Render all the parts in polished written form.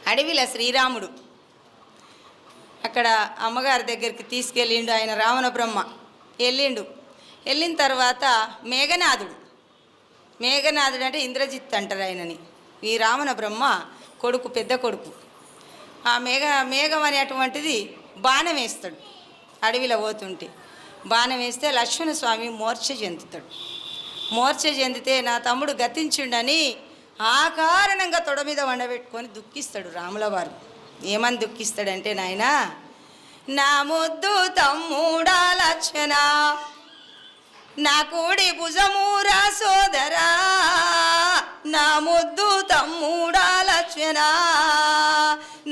అడవిలో శ్రీరాముడు అక్కడ అమ్మగారి దగ్గరికి తీసుకెళ్ళిండు. ఆయన రావణ బ్రహ్మ వెళ్ళిన తర్వాత మేఘనాథుడు అంటే ఇంద్రజిత్ అంటారు ఆయనని. ఈ రావణ బ్రహ్మ కొడుకు, పెద్ద కొడుకు. ఆ మేఘం అనేటువంటిది బాణం వేస్తాడు. అడవిలో పోతుంటే బాణం వేస్తే లక్ష్మణ స్వామి మూర్ఛ చెందితే నా తమ్ముడు గతించుండని ఆ కారణంగా తొడ మీద వండబెట్టుకొని దుఃఖిస్తాడు రాముల వారు. ఏమని దుఃఖిస్తాడంటే, నాయనా నా ముద్దు తమ్ముడా లక్ష్మణ, నా కూడి భుజమూరా సోదరా, నా ముద్దు తమ్ముడా లక్ష్మణ,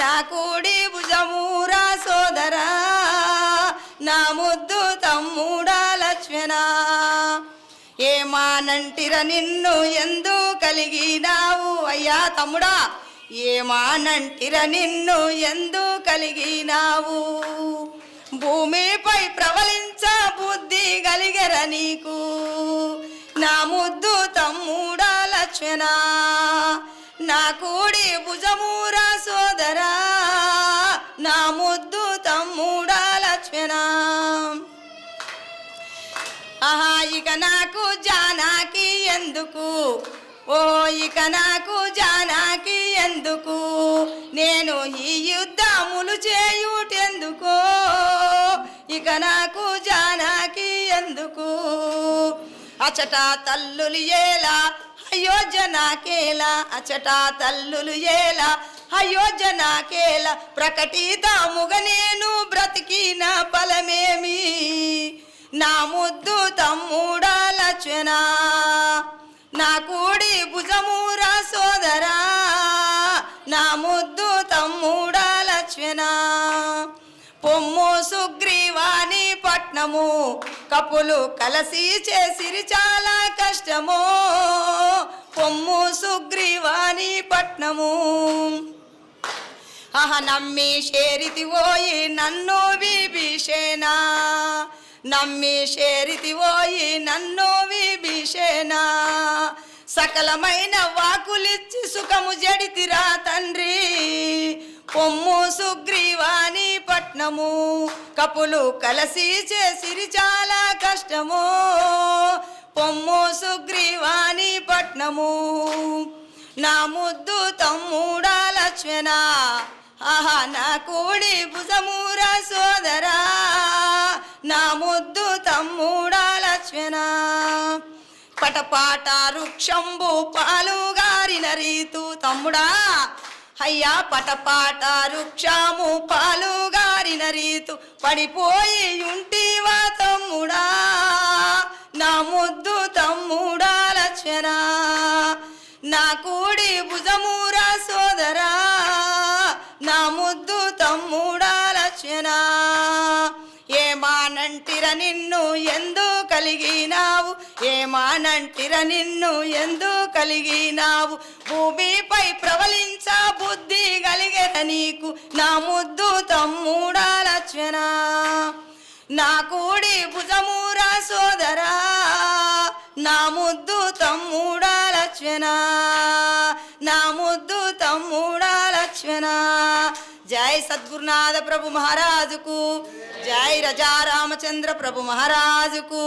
నా కూడి భుజమూరా సోదరా, నా ముద్దు తమ్ముడా లక్ష్మణ. ఏమానంటిర నిన్ను ఎందు కలిగినావు అయ్యా తమ్ముడా, ఏమానంటిర నిన్ను ఎందు కలిగినావు, భూమిపై ప్రవలించ బుద్ధి కలిగర నీకు, నా ముద్దు తమ్ముడా లక్ష్మణ, నా కూడి భుజమూరా సోదరా, నా ముద్దు తమ్ముడా లక్ష్మణ. ఆహా ఇక నాకు జానకి ఎందుకు, ఓ ఇక నాకు జానకి ఎందుకు, నేను ఈ యుద్ధములు చేయుటెందుకో, ఇక నాకు జానకి ఎందుకు. అచట తల్లులు ఏలా అయోధ్యనాకేలా, అచట తల్లులు ఏలా అయోధ్యనాకేలా, ప్రకటితముగ నేను బ్రతికిన ఫలమేమి, నా ముద్దు తమ్ముడా లక్ష్మణ, నా కూడి భుజమూరా సోదరా, నా ముద్దు తమ్ముడా లక్ష్మణ. పొమ్ము సుగ్రీవాని పట్నము, కపులు కలసి చేసిరి చాలా కష్టము, పొమ్ము సుగ్రీవాని పట్నము. ఆహ నమ్మి షేరితి ఓయి నన్ను విభీషణ, నమ్మి షేరితి ఓయి నన్ను విభీషణ, సకలమైన వాకులిచ్చి సుఖము జడితిరా తండ్రి, పొమ్ము సుగ్రీవాని పట్నము, కపులు కలసి చేసిరి చాలా కష్టము, పొమ్ము సుగ్రీవాని పట్నము. నా ముద్దు తమ్ముడా లక్ష్మణ, ఆహా నా కూడి భుజమూరా సోదరా, నా ముద్దు తమ్ముడా లక్ష్మణ. పటపాట వృక్షంబు పాలుగారిన రీతు తమ్ముడా, అయ్యా పటపాట వృక్షము పాలుగారిన రీతు, పడిపోయి ఉంటివా తమ్ముడా, నా ముద్దు తమ్ముడా లక్ష్మణ, నా కూడి భుజమూరా సోదరా, నా ముద్దు తమ్ముడా లక్ష్మణ. ఏమానంటిర నిన్ను ఎందు కలిగినావు, ఏమానంటిర నిన్ను ఎందు కలిగినావు, భూమిపై ప్రవలించ బుద్ధి కలిగెర నీకు, నా ముద్దు తమ్ముడా లక్ష్మణ, నా కూడి భుజమూరా సోదరా, నా ముద్దు తమ్ముడా లక్ష్మణ, నా ముద్దు తమ్ముడా లక్ష్మణ. జై సద్గురునాథ ప్రభు మహారాజుకు, జై రజా రామచంద్ర ప్రభు మహారాజుకు.